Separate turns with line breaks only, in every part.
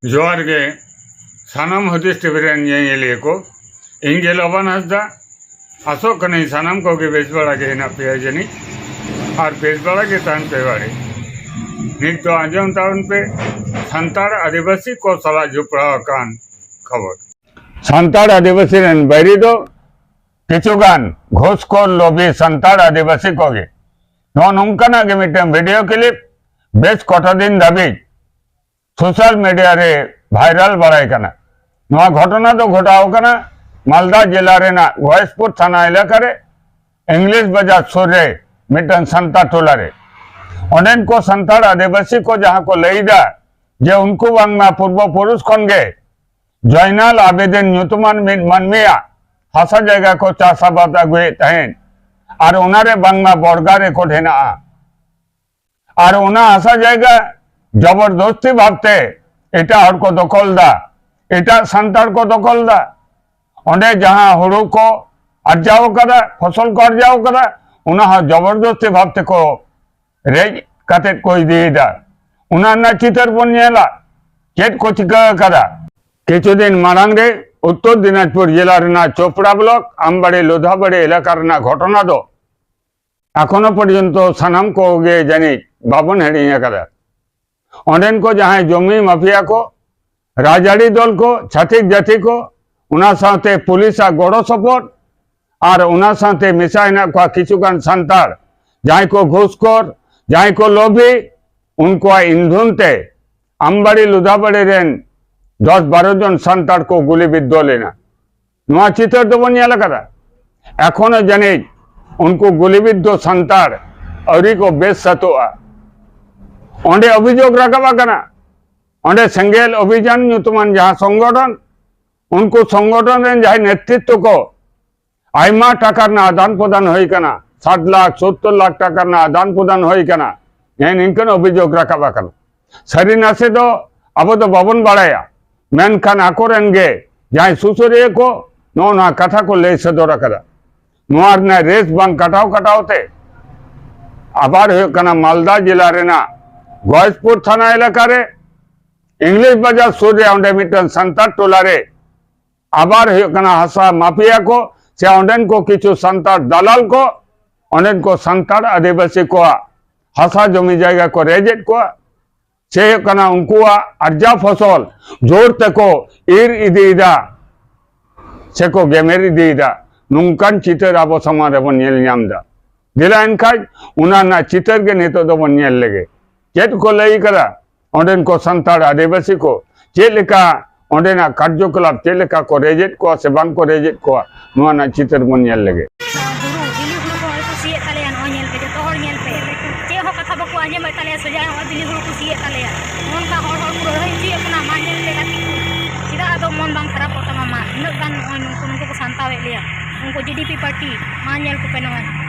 जोहार गे सानाम हदीस TV rain ñeñeliya को ᱤᱧ ᱜᱮ ᱞᱚᱵᱟᱱ ᱦᱟᱸᱥᱫᱟ ᱟᱥᱚᱜ ᱠᱟᱹᱱᱟᱹᱧ ᱥᱟᱱᱟᱢ ᱠᱚᱜᱮ ᱵᱮᱥ ᱵᱟᱲᱟ ᱜᱮ ᱦᱮᱱᱟᱜ ᱯᱮᱭᱟ ᱡᱟᱹᱱᱤᱡ ᱟᱨ ᱵᱮᱥ ᱵᱟᱲᱟ ᱜᱮ ᱛᱟᱦᱮᱱ ᱯᱮ ᱵᱟᱲᱮ ᱱᱤᱛ ᱫᱚ ᱟᱸᱡᱚᱢ ᱛᱟᱵᱚᱱ ᱯᱮ ᱥᱟᱱᱛᱟᱲ ᱟᱹᱫᱤᱵᱟᱹᱥᱤ ᱠᱚ ᱥᱟᱞᱟᱜ ᱡᱚᱯᱲᱟᱣ ᱟᱠᱟᱱ ᱠᱷᱚᱵᱚᱨ ᱥᱟᱱᱛᱟᱲ ᱟᱹᱫᱤᱵᱟᱹᱥᱤ ᱨᱮᱱ ᱵᱟᱹᱭᱨᱤ ᱫᱚ ᱠᱤᱪᱷᱩᱜᱟᱱ ᱜᱷᱩᱥᱠᱷᱳᱨ ᱞᱚᱵᱤ ᱥᱟᱱᱛᱟᱲ ᱟᱹᱫᱤᱵᱟᱹᱥᱤ ᱠᱚᱜᱮ नौकाना के मिट्टे वीडियो क्लिप बेस कटा दिन दाबी सोशल मीडिया रे भाइरल बड़ाईकना घटना तो घटावकना मालदा जिला रेना गयसपुर थाना इलाका रे इंग्लिश बाजार सुर रे मिट्टन संतार टोला रे ओनेन को संतार आदिवासी को जहां को लईदा जे उनको बांगमा पूर्व पुरुष खनगे जयनाल आवेदन न्यूतमान मानमिया हासा जगह को चाषाबाद आगुए तहन और उनारे बांगमा बरगारे को ढेना और उना हासा जायगा जबरदस्ती भावते एटा हर को दखल दा एटा संतार को दखल दा ओंडे जहां हुड़ू को अर्जाव कदा फसल को अर्जाव कदा उना जबरदस्ती भावते को रेज काते को इदीदा उना ना चितर बन नेला चेत को चिका कदा किछु दिन मारांग रे उत्तर दिनाजपुर जिला रेना चोपड़ा ब्लॉक आमबाड़ी लोधाबाड़ी एलाका रेना घटना दो एखोनो पर्यन्त सानाम को गे जानी बाबन हेडिंग कदा ओंडेन को जहां जमी माफिया को राजाड़ी दल को छातिक जाति को उना साथे पुलिस गड़ो सपोर्ट और उना साथे मिसा हेना को किछुगान संतार जहां को घुसखोर जहां को लोभी उनको इंधनते आमबाड़ी लोधाबाड़ी रेन 10-12 जन संतार को गुलिबिद्ध लेना नोआ चितर तो बन कदा एखोनो जानी उनको गुलिबिद्ध संतार और को बेस सतोआ ओंडे अभियोग रखा ओंडे सेंगेल अभियान ᱧᱩᱛᱩᱢᱟᱱ जहां संगठन उनको संगठन रेन जहां नेतृत्व को आयमा टाका आदान प्रदान होई कना 60 लाख 70 लाख टाका आदान प्रदान होई कना निंकन अभियोग रखा सारी नासे दो अब तो बाबन बाड़ाया मेनखान आकोरेन गे जहां सुसुरिया को नोना कथा को ले सदर कदा नोआरना रेस बांग कटाव कटावते आबार होकना मालदा जिला रेना गयसपुर थाना इलाका रे इंग्लिश बाजार सुर रे ओंडे मिटन संतार टोला रे आबार होकना हासा माफिया को से ओंडेन को किछु संतार दलाल को ओंडेन को संतार आदिवासी को हासा जमी जायगा को रेजेट को से होकना उनको अर्जा फसल जोर तको ईर इदीदा से को गेमेर इदीदा नुंकान चितर अब समाज बन नेल ᱧᱟᱢदा दिला एनखाज उना चितर के नितो दो बन नेल लगे चेत को लई करा ओंडेन को संतार आदिवासी को चेलेका ओंडेना कार्यकलाप चेलेका को रेजेट को से बांग को रेजेट को नुआना चितर बन नेल लगे
उनको जीडीपी पार्टी मान्यल को पेनवन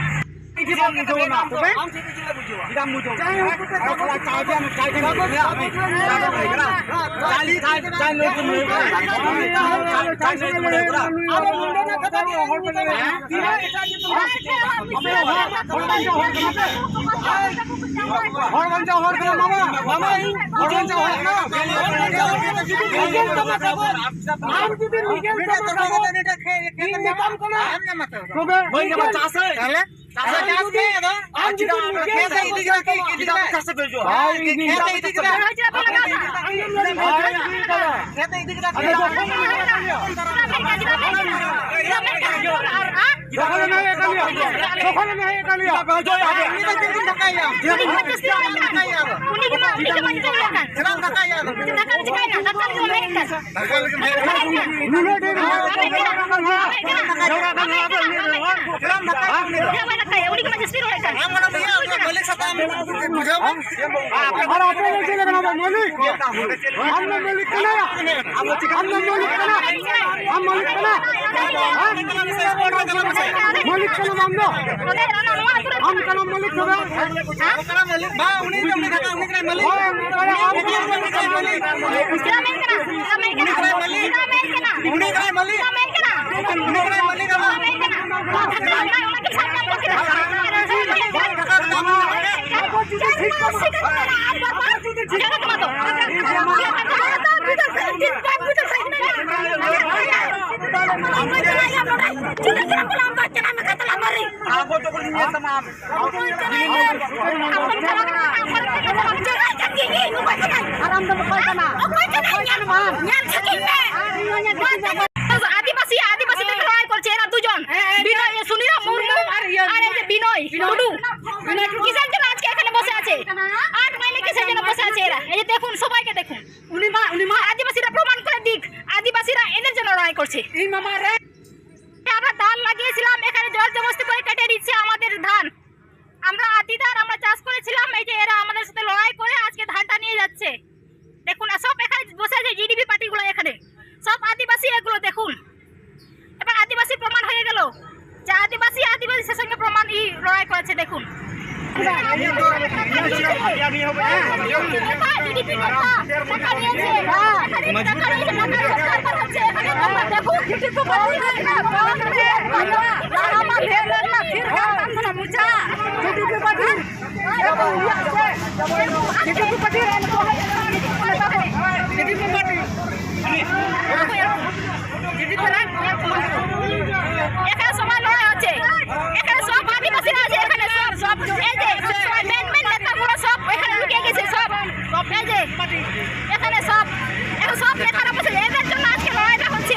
Jangan
আদিবাসী লড়াই করছে এরা দুজন বিনয় সুনীরা মুর্মু আর এই যে বিনয় টুডু কিসের জন্য আজকে এখানে বসে আছে 8 মাইলে কিসের জন্য বসে আছে এরা এই যে দেখুন সবাইকে দেখুন উনি মা আদিবাসীরা প্রমাণ করে দিক আদিবাসীরা এদের জন্য লড়াই করছে এই মামা রে আমরা ধান লাগিয়েছিলাম এখানে জোর জবরদস্তি করে কেটে দিচ্ছে আমাদের ধান আমরা আদিদার আমরা চাষ করেছিলাম এই যে এরা আমাদের সাথে লড়াই করে আজকে ধানটা নিয়ে যাচ্ছে দেখুন আর সব এখানে বসে আছে জিডিপি পার্টিগুলো এখানে সব আদিবাসী এগুলো দেখুন এবার আদিবাসী প্রমাণ হয়ে গেল যে আদিবাসীর সঙ্গে প্রমাণ লড়াই করেছে দেখুন এখানে সবাই লড়াই হচ্ছে এখানে সব আদিবাসীরা আছে এখানে সব এই যে মেন নেতাগুলো সব এখানে লুকিয়ে গেছে সব এই যে এখানে সব নেতারা বসে এদের জন্য আজকে লড়াইটা হচ্ছে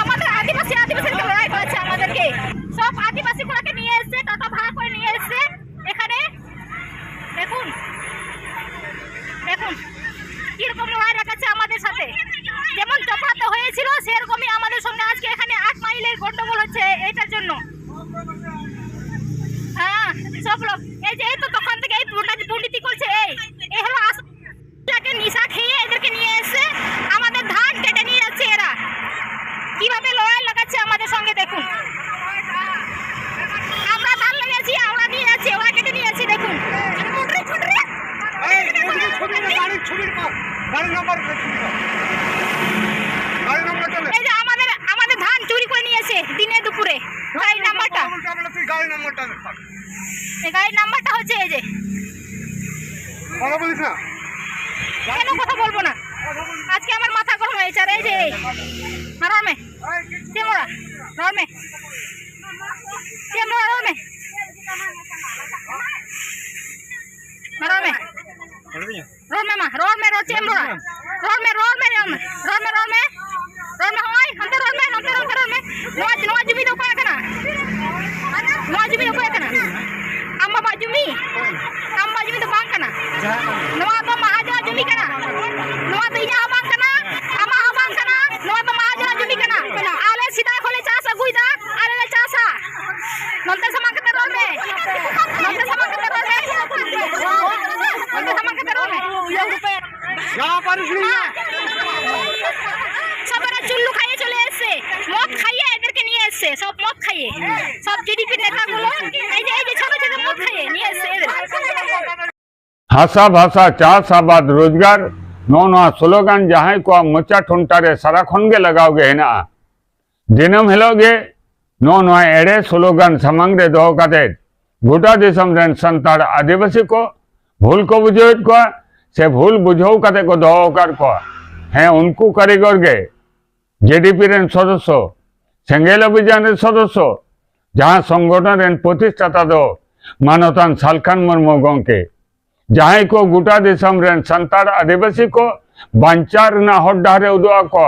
আমাদের আদিবাসীদের লড়াই করেছে আমাদেরকে সব আদিবাসীগুলোকে নিয়ে এসছে টাকা ভাড়া করে নিয়ে এসছে এখানে দেখুন কিরকম লড়াই রাখাচ্ছে আমাদের সাথে যেমন চপড়াতে হয়েছিল সেরকমই আমাদের সঙ্গে আজকে এখানে 8 মাইলের গন্ডগোল হচ্ছে এটার জন্য হ্যাঁ সব লোক এই যে তো তখন থেকে এই দুর্নীতি করছে এই হলো আসলে নিশা খেয়ে এদেরকে নিয়ে এসে আমাদের ধান কেটে নিয়ে যাচ্ছে এরা কিভাবে লড়াই লাগাচ্ছে আমাদের সঙ্গে দেখুন আমরা ধান লাগিয়েছি আমরা নিয়ে যাচ্ছি ওরা কেটে নিয়ে যাচ্ছে দেখুন এই যে আমাদের ধান চুরি করে নিয়েছে দিনে দুপুরে গাড়ির নাম্বারটা হচ্ছে এই যে কেন কথা বলবো না আজকে আমার মাথা গরম হয়েছে আর এই যে রমে চুল্লু খাইয়ে চলে এসছে মদ খাইয়ে এদেরকে নিয়ে এসছে সব মদ খাইয়ে সব জিডিপি নেতাগুলো এই যে ছোট ছোট মদ খাইয়ে নিয়ে এসছে
হাসা ভাষা চাষ আবাদ रोजगार नवा स्लोगान जहां को मोचा ठुंटारे साराखन गे लगाओगे हेना दिनम हिलोगे नवा एड़े स्लोगान सामांग रे दो काते गोटा दिसम रेन संतार आदिवासी को भूल को बुझेत को से भूल बुझो काते को दो कर को हैं उनको कारीगर गे जेडीपी रेन सदस्य सेंगेल अभियान सदस्य जहां संगठन रेन प्रतिष्ठाता दो मानवतान सालखान मुर्मू गंके जहां को गोटा दिसम रेन संतार आदिवासी को बांचार ना हर डारे उदुआ को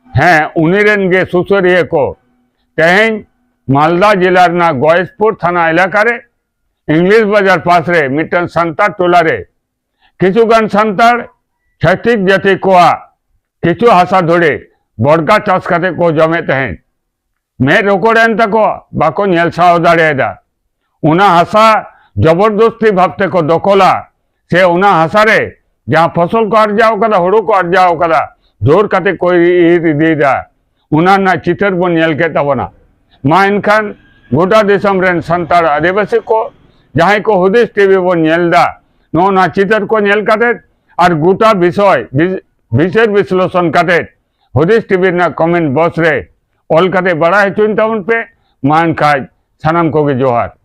हैं उनी रेन गे सुसरिये को तेहें मालदा जिलार ना गयसपुर थाना एलाका रे इंग्लिश बाजार पास रे मिटन संतार टोला रे किछुगान संतार छैतिक जाति कोआ किछु हासा धोड़े बड़गा चाष काते को जमे तहें मैं रोकोड़ेन तको बाको नेल साव दाड़ेदा उना हासा जबरदस्ती भावते को दखला से उना हासारे जहाँ फसल को अर्जाव कदा हुड़ू को अर्जाव कदा जोर काते कोई दीदा उना ना चितर बन नेल के तबना मा इनखान गोटा दिसम रेन संतार आदिवासी को जहाँ को हुदिस टीवी बन नेलदा नो ना चितर को नेल काते और गोटा विषय विशेष विश्लेषण काते हुदिस टीवी ना कमेंट बॉक्स रे ऑल काते बड़ा है चुन टाउन पे मान खाज सनम को जोहार।